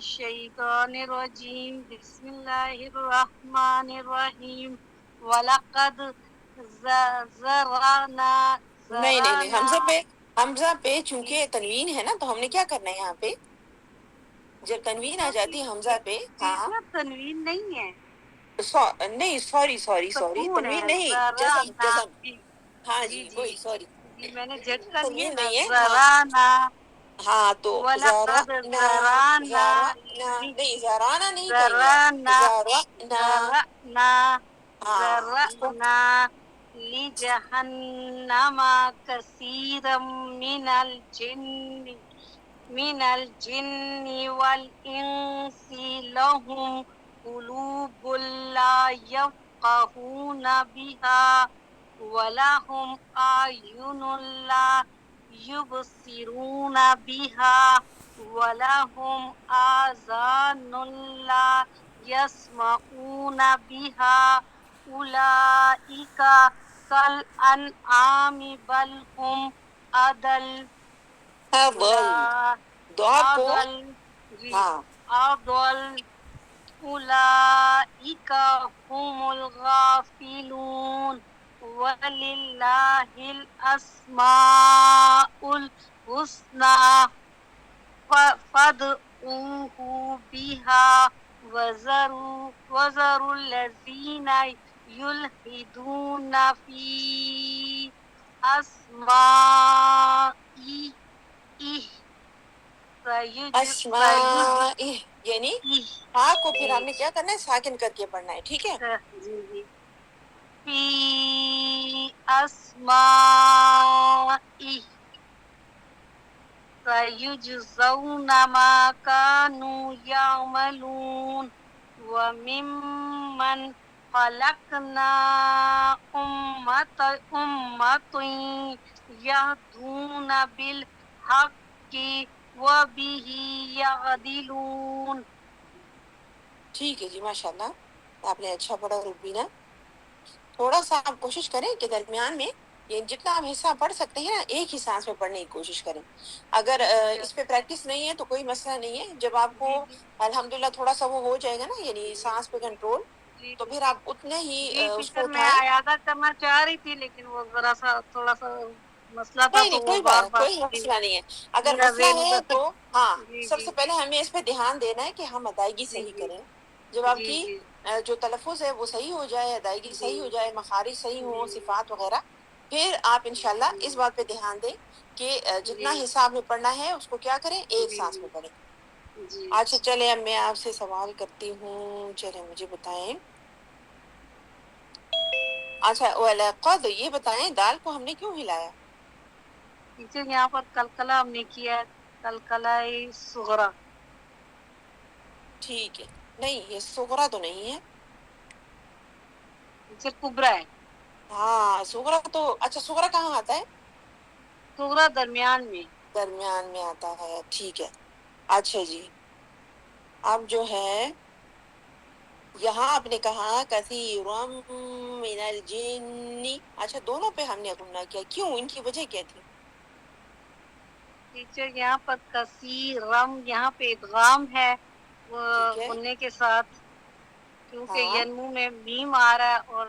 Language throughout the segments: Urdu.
الشیطان الرجیم بسم اللہ الرحمن الرحیم وَلَقَدْ ذَرَأْنَا نہیں حمزہ پہ چونکہ تنوین ہے نا، تو ہم نے کیا کرنا ہے یہاں پہ، جب تنوین آ جاتی ہے حمزہ پہ، ہاں میں تنوین نہیں ہے، نہیں سوری سکون تنوین ہے نہیں، جزم ذَرَأْنَا. جزم، ہاں جی جی جی وہی سوری، جی میں نے جٹ کر لیا تنوین نا، نہیں ہے، ہاں ذَرَأْنَا ہاں تو وَلَقَدْ ذَرَأْنَا نہیں زارانا نہیں کہیں گے آپ، ذَرَأْنَا زارنا، ذَرَأْنَا ہاں اس کو ذَرَأْنَا لِجَهَنَّمَ كَثِيرًا من الجن والإنس لهم قلوب لا يفقهون بها ولهم أعين لا يبصرون بها ولهم آذان لا يسمعون بها أولئك كالأنعام بل هم أضل بول دعا کو، أضل ہاں أضل أولئك هم الغافلون ولله الأسماء الحسنى فادعوه بها وذروا الذين يلحدون في أسمائه اسماء، یعنی ہاں کو پھر ہم نے کیا کرنا ہے، ساکن کر کے پڑھنا ہے، ٹھیک ہے، جی جی فی اسمائه سيجزون ما كانوا يعملون وممن خلقنا أمة يهدون بالحق وبه يعدلون. ٹھیک ہے جی، ماشاء اللہ آپ نے اچھا پڑھا روبینہ. تھوڑا سا آپ کوشش کریں کہ درمیان میں یہ جتنا آپ حصہ پڑھ سکتے ہیں نا، ایک ہی سانس میں پڑھنے کی کوشش کریں. اگر اس پہ پریکٹس نہیں ہے تو کوئی مسئلہ نہیں ہے، جب آپ کو جی جی الحمدللہ تھوڑا سا وہ ہو جائے گا نا، یعنی جی سانس پہ کنٹرول، جی تو پھر آپ اتنے ہی جی اس کو ٹیچر میں اٹھائیں. اعادہ کرنا چاہ رہی تھی، لیکن وہ ذرا سا تھوڑا سا مسئلہ تھا نہیں تو نہیں وہ کوئی بار بات، بار کوئی جی مسئلہ نہیں ہے. اگر میرا مسئلہ ذہن ہے ادھر سے. تو ہاں، جی سب جی سے پہلے ہمیں اس پہ دھیان دینا ہے کہ ہم ادائیگی جی صحیح جی کریں. جب آپ جی کی جی جو تلفظ ہے وہ صحیح ہو جائے، ادائیگی جی صحیح ہو جائے، مخارج صحیح جی ہوں، صفات وغیرہ، پھر آپ انشاءاللہ جی اس بات پہ دھیان دیں کہ جتنا جی حصہ آپ نے پڑھنا ہے اس کو کیا کریں، ایک جی سانس میں پڑھیں. جی اچھا چلیں اب میں آپ سے سوال کرتی ہوں، چلیں مجھے بتائیں. اچھا وَلَقَدْ، یہ بتائیں دال کو ہم نے کیوں ہلایا؟ ٹیچر یہاں پر کلکلہ ہم نے کیا ہے، کلکلہ صغرا. ٹھیک ہے، نہیں یہ صغرا تو نہیں ہے. ٹیچر کبرا ہے. ہاں صغرا تو، اچھا صغرا کہاں آتا ہے؟ صغرا درمیان میں. درمیان میں آتا ہے، ٹھیک ہے. اچھا جی، اب جو ہے یہاں آپ نے کہا کثیرم من الجن، اچھا دونوں پہ ہم نے غنہ کیا، کیوں، ان کی وجہ کیا تھی؟ ٹیچر یہاں پر کثیرم، یہاں پہ ادغام ہے وہ ٹھیک ہے، غنے کے ساتھ، کیونکہ ہاں ینمو میں میم آ رہا ہے، اور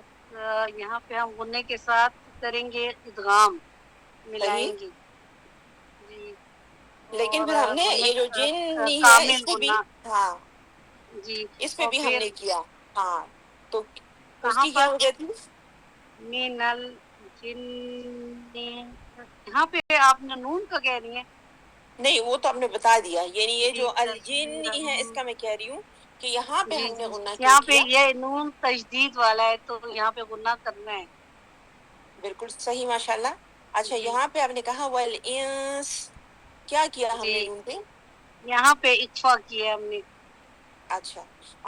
یہاں پہ ہم غنے کے ساتھ کریں گے ادغام، صحیح. ملائیں گے. جی لیکن اور پھر ہم نے غنے یہ جو جنی ہے کامل اس پہ بھی، غنہ. ہاں جی اس پہ اور بھی ہم پھر نے کیا، ہاں تو اس کہاں کی کیا پر وجہ تھی؟ من الجن، یہاں پہ آپ نے نون کا کہہ رہی ہیں. نہیں وہ تو آپ نے بتا دیا، یعنی یہ جی جو الجنی ہے اس کثیرم. کا میں کہہ رہی ہوں کہ یہاں پہ جی ہم نے جی غنہ کیوں یہاں پہ کیا. یہ نون تشدید والا ہے، تو یہاں پہ غنہ کرنا ہے. بالکل صحیح، ماشاء اللہ. اچھا جی یہاں پہ آپ نے کہا والانس، کیا کیا ہم جی نے نون پہ؟ یہاں پہ اکفا کیا ہے ہم نے. اچھا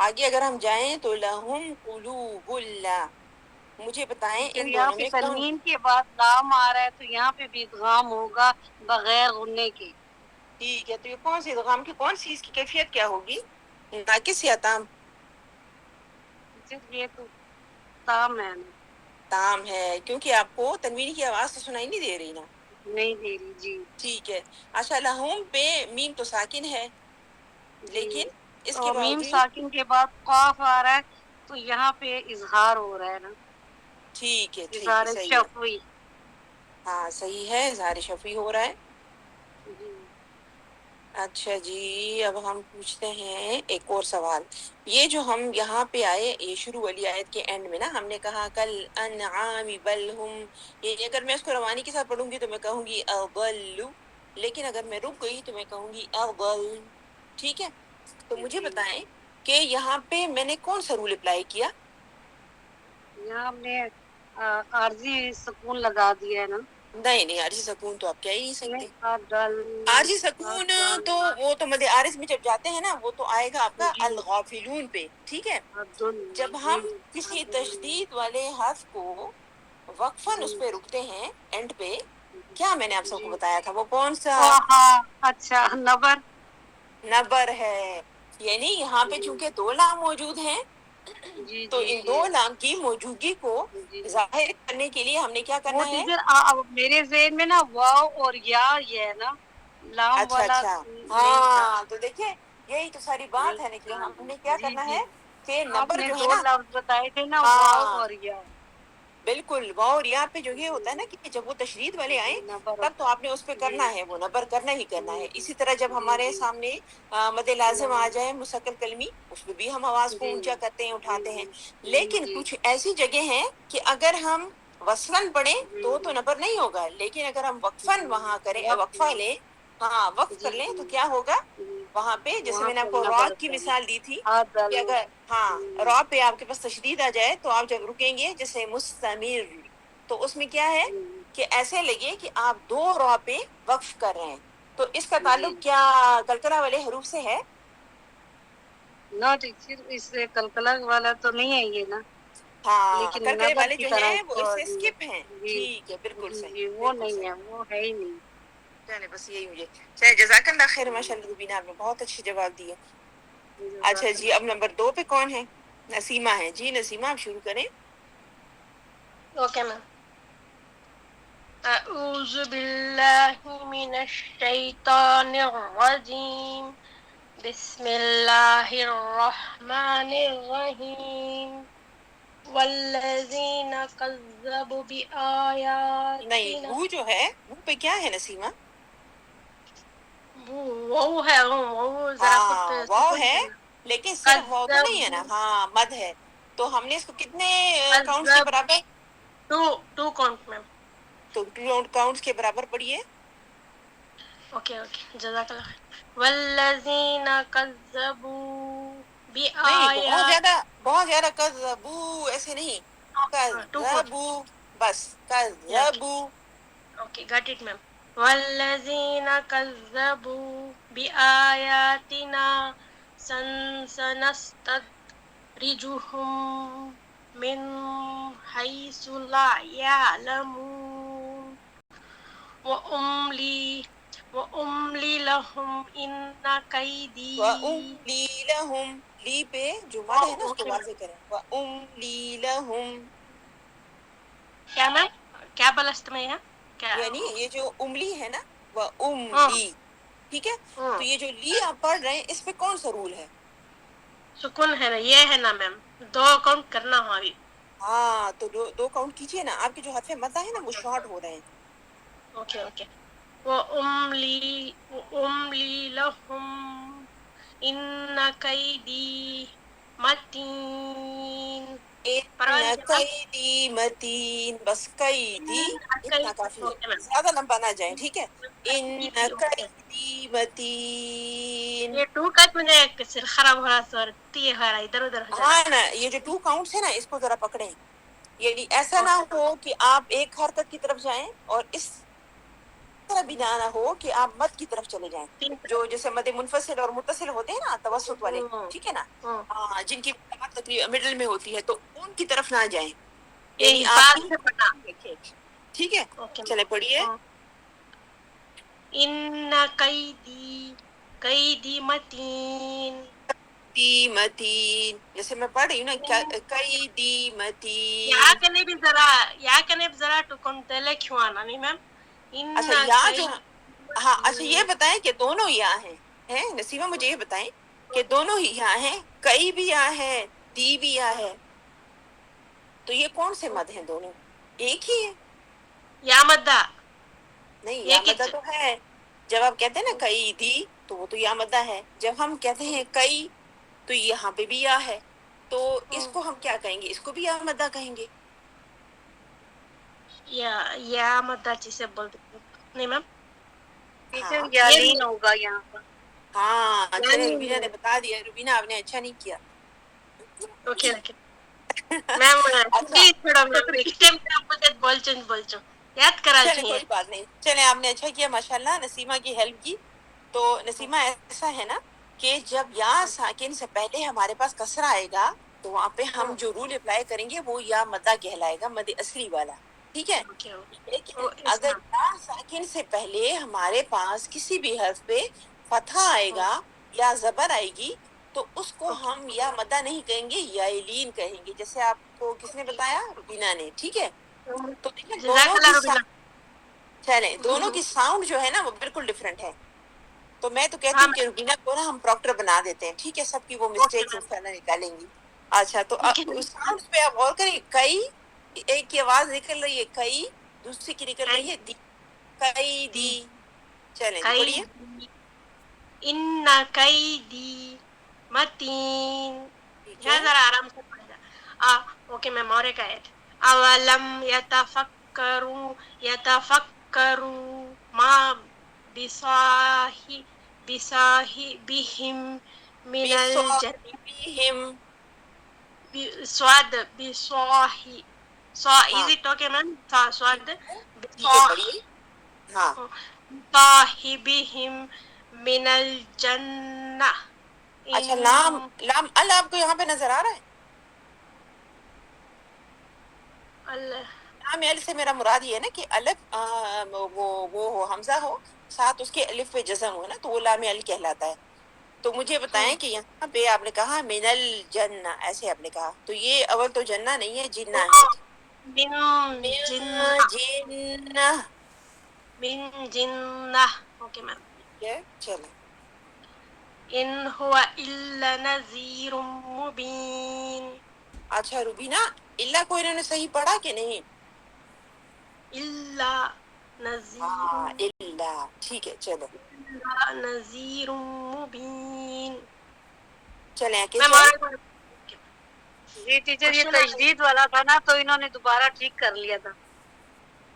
آگے اگر ہم جائیں تو لہم قلوب اللہ، مجھے بتائیں ٹیچر ان یہاں دونوں پہ میں کون، تنوین کے بعد لام آ رہا ہے، تو یہاں پہ بھی ادغام ہوگا بغیر غنے کے. ٹھیک ہے، تو یہ کون سی ادغام کی کون سی اس کی کیفیت کیا ہوگی، ناقص یا تام؟ ٹیچر یہ تو تام ہے نا. تام ہے، کیونکہ آپ کو تنوین کی آواز تو سنائی نہیں دے رہی نا. نہیں دے رہی. جی ٹھیک ہے. اچھا لہم پہ میم تو ساکن ہے، لیکن اس کے اور میم باوجود ساکن کے بعد قاف آ رہا ہے تو یہاں پہ اظہار ہو رہا ہے نا، ٹھیک ہے اظہار صحیح ہے، شفوی. ہاں صحیح ہے، اظہار شفیع ہو رہا ہے. جی اچھا جی، اب ہم پوچھتے ہیں ایک اور سوال. یہ جو ہم یہاں پہ آئے، یہ شروع والی آیت کے اینڈ میں نا ہم نے کہا کل انعام بل ہم، یہ اگر میں اس کو روانی کے ساتھ پڑھوں گی تو میں کہوں گی اضل، لیکن اگر میں رک گئی تو میں کہوں گی اضل. ٹھیک ہے، تو مجھے جی. بتائیں کہ یہاں پہ میں نے کون سا رول اپلائی کیا؟ یہاں ہم نے عارضی سکون لگا دیا ہے نا. نہیں عارضی سکون تو آپ کہہ ہی نہیں سکتے. اضل عارضی سکون تو وہ تو مد عارض میں جب جاتے ہیں نا وہ تو آئے گا آپ کا جی الغافلون پہ. ٹھیک ہے، عدل جب جی ہم کسی عدل تشدید والے حرف کو وقفاً جی اس پہ رکتے ہیں اینڈ پہ، کیا میں نے آپ سب کو جی. بتایا تھا وہ کون سا ہاں اچھا نبر. نبر ہے؟ یعنی یہاں پہ جی چونکہ دو لام موجود ہیں جی تو جی ان جی دو لام کی موجودگی کو جی. ظاہر کرنے کے لیے ہم نے کیا وہ کرنا ہے؟ ٹیچر میرے ذہن میں نا واو اور یا یہ ہے نا لام اچھا والا اچھا، نہیں تھا. ہاں تو دیکھیں یہی تو ساری بات نہیں ہے نا کہ تھا. ہم نے کیا جی کرنا جی ہے کہ آپ نبر نے جو ہے دو نا، لفظ بتائے تھے نا واو ہاں اور یا. بالکل، واو اور یا پہ جو یہ ہوتا ہے نا جی کہ جب وہ تشدید والے آئیں جی نبر تب تو ہوتا آپ نے اس پہ ہے. جی کرنا ہے، وہ نبر کرنا ہی کرنا جی ہے. اسی طرح جب جی ہمارے جی سامنے مد لازم آ جائے مستقل کلمی، اس پہ بھی ہم آواز کو جی اونچا کرتے ہیں، جی اٹھاتے ہیں. جی لیکن جی کچھ ایسی جگہ ہیں کہ اگر ہم وصلاً پڑھیں جی تو نبر نہیں ہوگا، لیکن اگر ہم وقفاً جی وہاں کریں، وقت وقفہ لیں، ہاں وقف جی کر لیں جی تو کیا ہوگا جی وہاں پہ؟ جیسے وہاں میں نے پہ آپ کو را نبر کی کا مثال دی تھی عدل. کہ اگر ہاں را پہ آپ کے پاس تشدید آ جائے تو آپ جب رکیں گے جیسے مستمر، تو اس میں کیا ہے کہ ایسے لگے کہ آپ دو را پہ وقف کر رہے ہیں. تو اس کا جی تعلق کیا کلکلہ والے حروف سے ہے؟ نہ ٹیچر اس سے کلکلہ والا تو نہیں ہے یہ نا، ہاں لیکن کلکلے نبر والے کی جو طرح ہیں اس وہ کو سے اسکپ ہیں. جی ٹھیک ہے، بالکل جی صحیح، جی وہ بالکل نہیں صحیح. ہے، وہ ہے ہی نہیں. چلے بس یہی مجھے چلے، جزاک اللہ خیر، ماشاء اللہ روبینہ آپ نے بہت اچھے جواب دیے. اچھا جزاک جی، اللہ. اب نمبر 2 پہ کون ہے؟ نسیمہ ہے. جی نسیمہ آپ شروع کریں. Okay ma'am. اعوذ باللہ من الشیطان الرجیم، بسم اللہ الرحمن الرحیم، والذین کذبوا نہیں، بآیاتنا. وہ جو ہے وہ پہ کیا ہے نسیمہ؟ وہ ہے وہ ذرا خود ہاں واو سکون ہے، سے نا. لیکن صرف واو تو نہیں ہے نا، کذبوا ہاں مد ہے. تو ہم نے اس کو کتنے کاؤنٹس کے کذب برابر؟ ٹو کاؤنٹ میم. تو 2 کاؤنٹس کے برابر پڑھیے. اوکے جزاک اللہ خیر. والذین کذبوا نہیں بآیات. بہت زیادہ کذبوا ایسے نہیں، ٹو کاؤنٹ. کذبوا بس، کذبوا. Okay got it ma'am. والذین کذبوا بآیاتنا سنستدرجهم من حيث لا يعلمون وأملي وأملي لهم إن كيدي. وَأُمْلِي لَهُمْ، لی پہ جو مد ہے نا اس کو اوکے میم. واضح کریں. وَأُمْلِي لَهُمْ، کیا میم؟ کیا بلست میں ہے کیا؟ یعنی یہ جو املی ہے نا ہاں وَأُمْلِي، ٹھیک ہے. ہاں تو یہ جو لی آپ پڑھ رہے ہیں اس پہ کون سا رول ہے؟ سکون ہے نا، یہ ہے نا میم، دو کاؤنٹ کرنا ہو ابھی. ہاں تو دو کاؤنٹ کیجئے نا، آپ کے جو حرف مدہ ہے نا وہ شارٹ ہو رہے ہیں. اوکے. وأملي لهم إن كيدي متين. ان پروان کیا؟ قیدی متین، بس قیدی اتنا کافی ہے، اوکے میم. زیادہ لمبا نہ جائیں. ٹھیک ہے، ان اوکے. قیدی متین. یہ ٹو کٹ میں نے سر خراب ہو رہا سر، تی ہو رہا ادھر ادھر ہو جا ہاں رہا. نا، یہ جو 2 کاؤنٹس ہے نا اس کو ذرا پکڑیں. یعنی ایسا نہ اوکے ہو کہ آپ ایک حرکت کی طرف جائیں اور اس طرح بھی نہ ہو کہ آپ مد کی طرف چلے جائیں. تین. جو جیسے مد منفصل اور متصل ہوتے ہیں نا توسط والے، ٹھیک ہے نا، ہاں جن کی مڈل میں ہوتی ہے تو ان کی طرف نہ جائیں. یہ یعنی آپ حفاظ سے پڑھنا. رکھیں. ٹھیک ہے، اوکے چلے پڑھیے. میم. ان قیدی متین. متین، جیسے میں پڑھ رہی ہوں نا، قیدی یا متین. کنے بھی ذرا ٹکن تلے کیوں آنا نہیں میم. اچھا ان یا جو، قیدی ہاں اچھا یہ متین. بتائیں کہ دونوں یا ہیں نسیمہ مجھے یہ بتائیں کہ دونوں ہی یہاں ہیں، کئی بھی یہاں ہے، دی بھی یہاں ہے، تو یہ کون سے مد ہیں دونوں؟ ایک ہی ہے؟ یا مدہ نہیں، یا ایک ہی مدہ تو ہے، جب آپ کہتے ہیں نا کئی دی تو وہ تو یا مدہ ہے، جب ہم کہتے ہیں کئی تو یہاں پہ بھی یا ہے، تو اس کو ہم کیا کہیں گے؟ اس کو بھی یا مدہ کہیں گے؟ یا مدہ جسے بولتے ہیں نہیں میم، ٹیچر ہاں یالین ہوگا یہاں پر. ہاں، چلے یعنی روبینہ نے بتا دیا، روبینہ آپ نے اچھا نہیں کیا. اوکے اوکے میم اچھا چھوڑو میم نیکسٹ ٹائم آپ بولچن یاد کرا چلے چاہیے. کوئی بات نہیں، چلے آپ نے اچھا کیا ماشاءاللہ، نسیمہ کی ہیلپ کی. تو نسیمہ ایسا ہے نا کہ جب یا ساکن سے پہلے ہمارے پاس کسرہ آئے گا تو وہاں پہ ہم جو رول اپلائی کریں گے وہ یا مدہ کہلائے گا، مد اصلی والا، ٹھیک ہے. لیکن اگر یا ساکن سے پہلے ہمارے پاس کسی بھی حرف پہ فتحہ آئے گا یا زبر آئے گی تو اس کو ہم یا مدہ نہیں کہیں گے، یا لین کہیں گے. جیسے آپ کو کس نے بتایا؟ روبینہ نے، ٹھیک ہے. تو دیکھیں جزاک اللہ روبینہ. چلیں دونوں کی ساؤنڈ جو ہے نا وہ بالکل ڈفرینٹ ہے. تو میں تو کہتی ہاں ہوں کہ روبینہ کو نا ہم پروکٹر بنا دیتے ہیں، ٹھیک ہے، سب کی وہ مسٹیکس انشاءاللہ نکالیں گی. اچھا تو اس ساؤنڈ پہ آپ غور کریں، کئی ایک کی آواز نکل رہی ہے کئی، دوسری کی نکل رہی ہے دی، کئی دی. چلیں جی پڑھیے. ان کیدی متین. ٹھیک یہاں ہے. ذرا آرام سے پڑھ جا. اوکے میم اور ایک آیت. اولم یتفکروا ما بصاحبہم من الجنہ بِصَاحِبِهِمْ. سواد بصاحی ہاں از اٹ اوکے میم سواد ٹھیک ہے پڑھیے. ہاں صاحبہم من الجنہ. اچھا، لام لام ال آپ کو یہاں پہ نظر آ رہا ہے؟ اللہ لام ال سے میرا مراد یہ ہے نا کہ الف وہ ہو حمزہ ہو ساتھ اس کے الف پہ جزم ہو نا تو وہ لام ال کہلاتا ہے. تو مجھے بتائیں کہ یہاں پہ آپ نے کہا من الجنہ، ایسے آپ نے کہا تو یہ اول تو جنہ نہیں ہے، جنہ ہے. من جنہ جنہ. من جنہ. Okay ma'am. ٹھیک ہے چلیں. ان هو الا نذیر مبین. اچھا روبینہ، اللہ کو انہوں نے صحیح پڑھا کہ نہیں؟ الا نذیر ہاں اللہ، ٹھیک ہے چلو. نذیر مبین. چلیں آگے میم جائیں. اور جی ٹیچر یہ کوشچن تجدید والا تھا نا تو انہوں نے دوبارہ ٹھیک کر لیا تھا.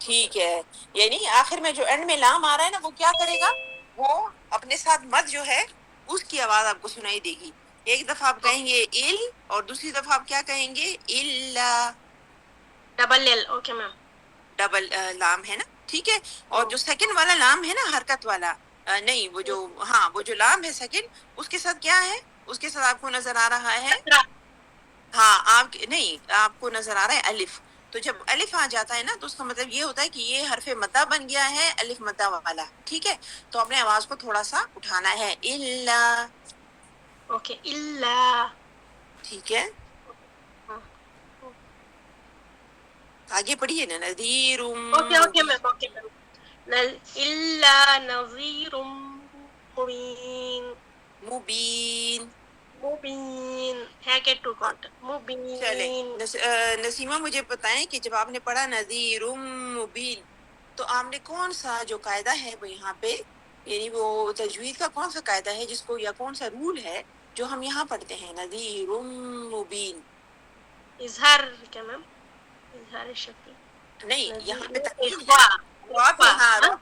ٹھیک ہے، یعنی آخر میں جو اینڈ میں لام آ رہا ہے نا وہ کیا کرے گا؟ وہ اپنے ساتھ مد جو ہے اس کی آواز آپ کو سنائی دے گی. ایک دفعہ آپ کہیں گے ال اور دوسری دفعہ آپ کیا کہیں گے؟ Allah. Double L. Okay ma'am. Double لام ہے نا، ٹھیک ہے. اور جو سیکنڈ والا لام ہے نا حرکت والا، نہیں وہ جو ہاں وہ جو لام ہے سیکنڈ، اس کے ساتھ کیا ہے؟ اس کے ساتھ آپ کو نظر آ رہا ہے، ہاں آپ نہیں آپ کو نظر آ رہا ہے الف. تو جب الف آ جاتا ہے نا تو اس کا مطلب یہ ہوتا ہے کہ یہ حرف مدہ بن گیا ہے، الف مدہ والا، ٹھیک ہے. تو اپنے آواز کو تھوڑا سا اٹھانا ہے، اللہ. اوکے اللہ. ٹھیک ہے آگے پڑھیے نا. نذیر اوکے اوکے مبین. میم. Okay ma'am. الا نذیر مبین. مبین. مبین ہے کہ ٹو ہاں کاؤنٹ چلیں. مبین. نسیمہ مجھے بتائیں کہ جب آپ نے پڑھا نذیر مبین تو آپ نے کون سا جو قاعدہ ہے وہ یہاں پہ، یعنی وہ تجوید کا کون سا قاعدہ ہے جس کو، یا کون سا رول ہے جو ہم یہاں پڑھتے ہیں نذیر مبین؟ اظہار کیا میم؟ اظہار شفیع. نہیں یہاں پہ نذیر تنوین ہے اخوا. نا، را پہ، اخوا ہاں ہاں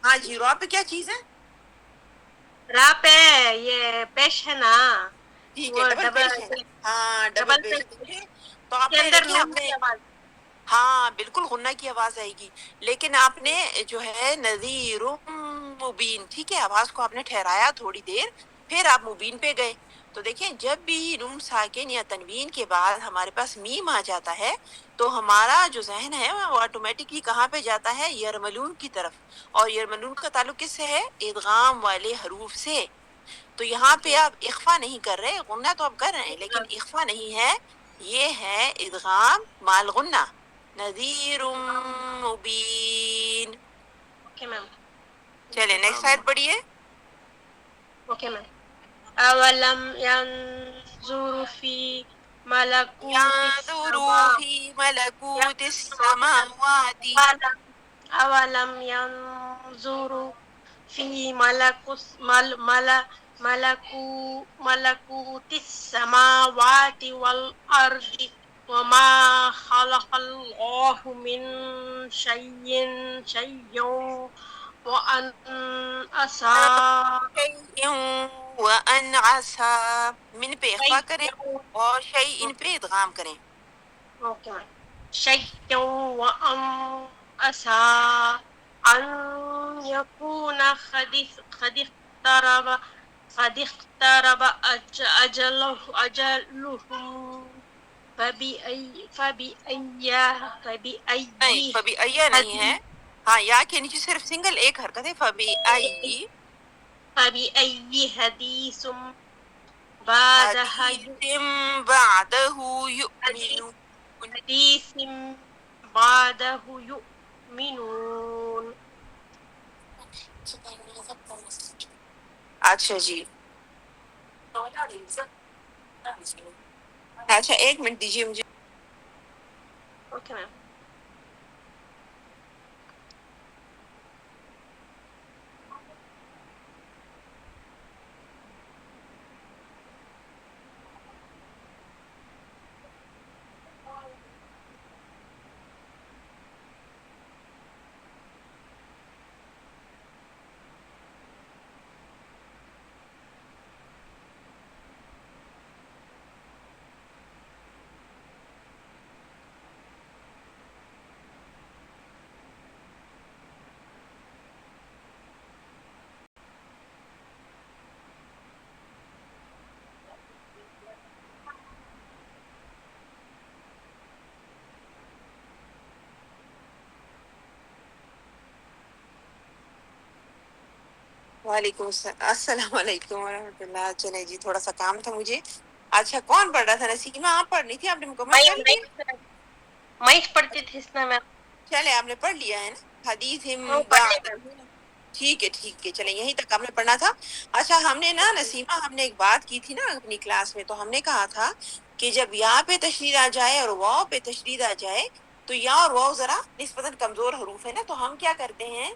ہاں جی را پہ کیا چیز ہے؟ را پہ یہ پیش ہے نا، ٹھیک وہ ہے ڈبل ڈبل پیش ہے نا، ہاں ڈبل ڈبل پیش پیش ہے. دیکھیں تو آپ کے نے اندر دیکھیں نون آپ کی نے، آواز. ہاں بالکل غنہ کی آواز آئے گی. لیکن آپ نے جو ہے نذیر مبین، ٹھیک ہے، آواز کو آپ نے ٹھہرایا تھوڑی دیر، پھر آپ مبین پہ گئے. تو دیکھیں جب بھی نون ساکن یا تنوین کے بعد ہمارے پاس میم آ جاتا ہے تو ہمارا جو ذہن ہے وہ آٹومیٹکلی کہاں پہ جاتا ہے؟ یرملون کی طرف. اور یرملون کا تعلق کس سے ہے؟ ادغام والے حروف سے. تو یہاں پہ آپ اخفا نہیں کر رہے، غنہ تو آپ کر رہے ہیں لیکن اخفا نہیں ہے، یہ ہے ادغام مال غنہ. نذیر مبین. Okay ma'am. چلیں نیکسٹ آیت پڑھیے. Okay ma'am. أولم ينظروا في ملكوت ينظروا السماوات في ملكوت السماوات أولم ينظروا في ملكوت السماوات والأرض وما خلق الله من شيء وأن أسى شيء وأن عسى من پہ اخفا کریں اور شيء پہ ادغام کریں. شيء وأن أسى أن يكون قد اقترب أجلهم نہیں فبأي نہیں ہے، ہاں یا کے نیچے صرف سنگل ایک حرکت ہے. فبأي حديث بعدها حديث بعده يؤمنون. حديث بعده يؤمنون. اچھا جی، اچھا ایک منٹ دیجیے مجھے. Okay ma'am. وعلیکم السلام علیکم ورحمۃ اللہ. چلے جی تھوڑا سا کام تھا مجھے. اچھا کون پڑھ رہا تھا؟ نسیمہ آپ پڑھنی تھی، آپ نے مکمل کر لیا؟ میں پڑھتی تھی اس میں. چلے آپ نے پڑھ لیا ہے نا حدیث پڑھ لی بعد. ٹھیک ہے ٹھیک ہے، چلے یہیں تک ہم نے پڑھنا تھا. اچھا ہم نے نا نسیمہ ہم نے ایک بات کی تھی نا اپنی کلاس میں، تو ہم نے کہا تھا کہ جب یا پہ تشدید آ جائے اور واو پہ تشدید آ جائے تو یا اور واو ذرا نسبتاً کمزور حروف ہے نا، تو ہم کیا کرتے ہیں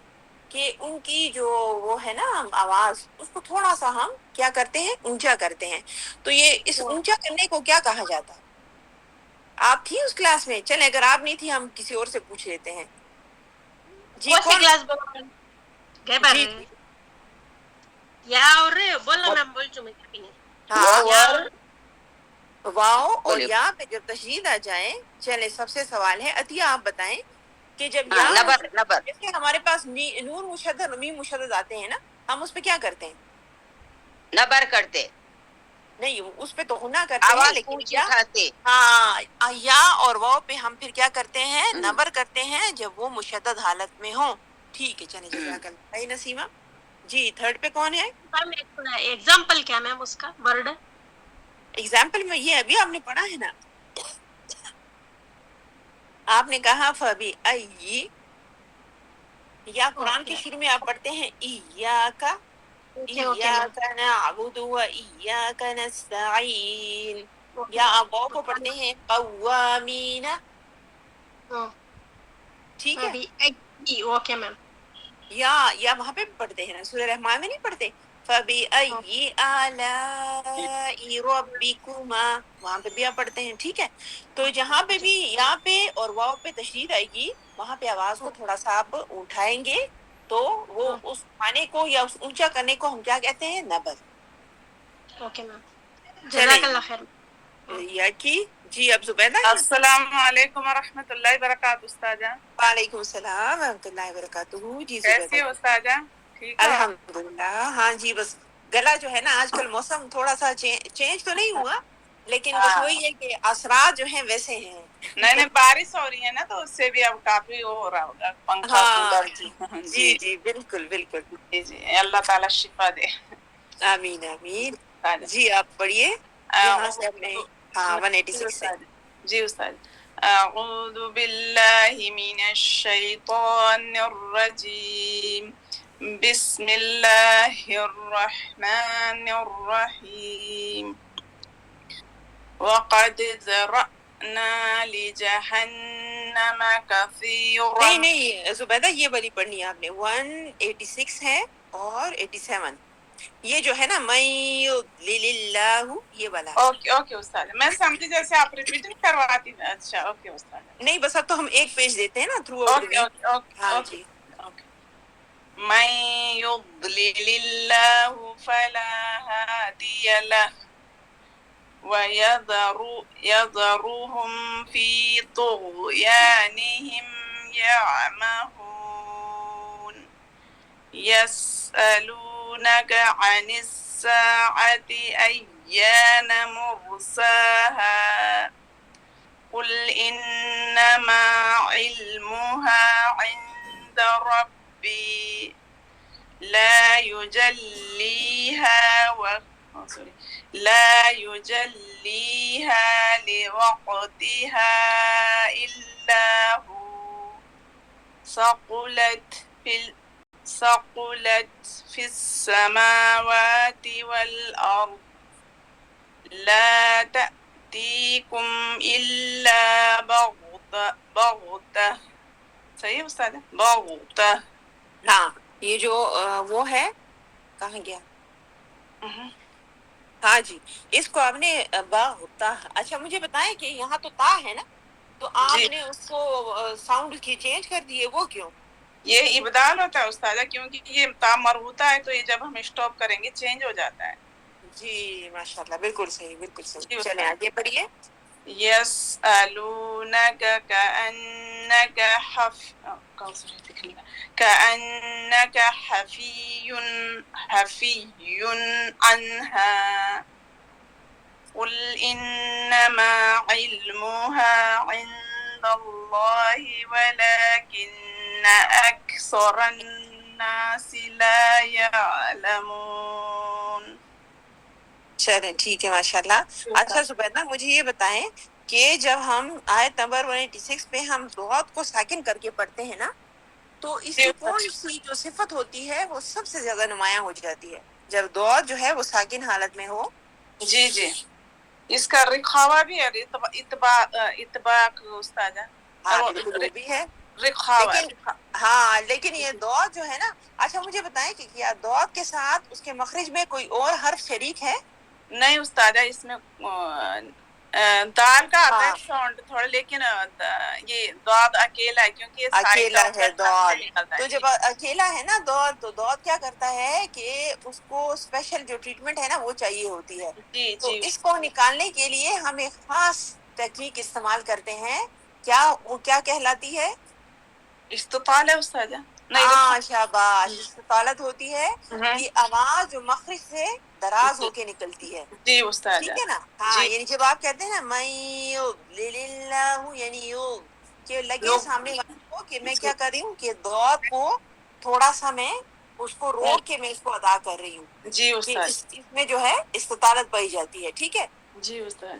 کہ ان کی جو وہ ہے نا آواز، اس کو تھوڑا سا ہم کیا کرتے ہیں، اونچا کرتے ہیں. تو یہ اس اونچا کرنے کو کیا کہا جاتا ہے؟ آپ تھی اس کلاس میں؟ چلیں اگر آپ نہیں تھی ہم کسی اور سے پوچھ لیتے ہیں. جی کون سی کون؟ کلاس جی جی یا اور بولنا میم بول چو میں ہاں یا واو اور یا پہ جب تشدید آ جائے. چلے سب سے سوال ہے عطیہ آپ بتائیں کہ جب یا نبر جیسے ہمارے پاس نون مشدد اور میم مشدد آتے ہیں نا، ہم اس پہ کیا کرتے ہیں؟ نبر کرتے، نہیں اس پہ تو غنہ کرتے ہیں، آواز لیکن اونچی یا اٹھاتے. ہاں یا اور واو پہ ہم پھر کیا کرتے ہیں؟ نبر کرتے ہیں جب وہ مشدد حالت میں ہوں. ٹھیک ہے چلے جزاک اللہ. صحیح نسیمہ جی. تھرڈ پہ کون ہے؟ ایگزامپل کیا میم اس کا ورڈ؟ ایگزامپل میں یہ ابھی آپ نے پڑھا ہے نا، آپ نے کہا فبی ای، یا قرآن کے شروع میں آپ پڑھتے ہیں ایاک ایاک نعبد و ایاک نستعین، یا آپ واو کو پڑھتے ہیں قوامین. ٹھیک ہے. Okay ma'am. یا وہاں پہ پڑھتے ہیں نا سورہ رحمان میں نہیں پڑھتے فَبِأَيِّ آلَاءِ رَبِّكُمَا، وہاں پہ بھی آپ پڑھتے ہیں. ٹھیک ہے. تو جہاں پہ بھی یا پہ اور واو پہ تشدید آئے گی وہاں پہ آواز کو تھوڑا سا آپ اٹھائیں گے تو وہ اس معنی کو یا اس اونچا کرنے کو ہم کیا کہتے ہیں؟ نبر. Okay ma'am. چلے جزاک اللہ خیر. یا کی جی اب زبیدہ ہیں. السلام علیکم ورحمۃ اللہ وبرکاتہ استاذہ. وعلیکم السلام ورحمۃ اللہ وبرکاتہ. جی کیسی زبیدہ ہو استاذہ؟ ٹھیک ہو؟ الحمدللہ. ہاں جی بس گلا جو ہے نا آج کل موسم تھوڑا سا چینج تو نہیں ہوا، لیکن بس وہی ہے کہ اثرات جو ہیں ویسے ہیں. نہیں بارش ہو رہی ہے نا تو اس سے بھی اب کافی وہ ہو رہا ہوگا پنکھا ہاں کولر. جی جی بالکل بالکل. جی جی اللہ تعالیٰ شفا دے. آمین آمین. جی آپ پڑھیے یہاں سے اپنے. ہاں 186 سے. جی استاد. اعوذ باللہ من الشیطان الرجیم بسم اللہ الرحمن الرحیم وقد ذرأنا لجہنم کثیرا. نہیں زبیدہ یہ والی پڑھنی ہے آپ نے 186 ہے اور 87 یہ جو ہے نا میں یضلل اللہ یہ والا ہے. اوکے اوکے استاد میں سمجھی جیسے آپ ریپیٹنگ کرواتی ہیں. اچھا اوکے استاد. نہیں بس اب تو ہم ایک پیج دیتے ہیں نا through out. Okay okay okay ہاں اوکے جی. اوکے. من يضلل الله فلا هادي له ويذرهم في طغيانهم يعمهون. يسألونك عن الساعة أيان مرساها قل إنما علمها عند ربي لا يجليها لوقتها إلا هو ثقلت في السماوات والأرض لا تأتيكم إلا بغتة. صحیح ہے استاد؟ بغتة. ہاں یہ جو وہ ہے کہاں گیا. ہاں جی اس کو آپ نے باغتا. اچھا مجھے بتائیں کہ یہاں تو تا ہے نا تو آپ جی نے اس کو ساؤنڈ کی چینج کر دیے وہ کیوں؟ یہ ابدال ہوتا ہے استاذہ کیونکہ یہ تا مربوطہ ہے تو یہ جب ہم اسٹاپ کریں گے چینج ہو جاتا ہے. جی ماشاءاللہ بالکل صحیح بالکل جی صحیح. استاد. چلیں آگے پڑھیے. يسألونك كأنك حفي عنها قل إنما علمها عند الله ولكن أكثر الناس لا يعلمون. چلیں ٹھیک ہے ماشاءاللہ. اچھا زبیدہ مجھے یہ بتائیں کہ جب ہم آیت نمبر 186 پہ ہم ضاد کو ساکن کر کے پڑھتے ہیں نا تو اس کی کون سی جو صفت ہوتی ہے وہ سب سے زیادہ نمایاں ہو جاتی ہے جب ضاد جو ہے وہ ساکن حالت میں ہو؟ جی جی اس کا رخاوہ بھی ہے. اطباق استاذہ. ہاں بالکل وہ بھی ہے رخاوہ. لیکن ہاں لیکن یہ ضاد جو ہے نا. اچھا مجھے بتائیں کہ کیا ضاد کے ساتھ اس کے مخرج میں کوئی اور حرف شریک ہے؟ نہیں استاذہ اس میں دال کا آتا ہے ہاں ساؤنڈ تھوڑا لیکن یہ ضاد اکیلا ہے کیونکہ یہ اکیلا ہے ضاد. نکلتا تو ہے. جب اکیلا ہے نا ضاد تو ضاد کیا کرتا ہے کہ اس کو اسپیشل جو ٹریٹمنٹ ہے نا وہ چاہیے ہوتی ہے. جی تو جی اس کو نکالنے کے لیے ہم ایک خاص تکنیک استعمال کرتے ہیں. کیا وہ کیا کہلاتی ہے؟ استطال ہے استاذہ. ہاں شاباش. استطالت ہوتی ہے کہ آواز جو مخرج سے دراز ہو کے نکلتی ہے. جی استاذہ. ٹھیک ہے نا. ہاں جی یعنی جب آپ کہتے ہیں نا میں یعنی کہ لگے سامنے والے کو کہ میں کیا کر رہی ہوں کہ ضاد کو تھوڑا سا میں اس کو روک کے میں اس کو ادا کر رہی ہوں جی کہ استاذ. اس میں جو ہے استطالت پائی جاتی ہے. ٹھیک ہے جی استاذ.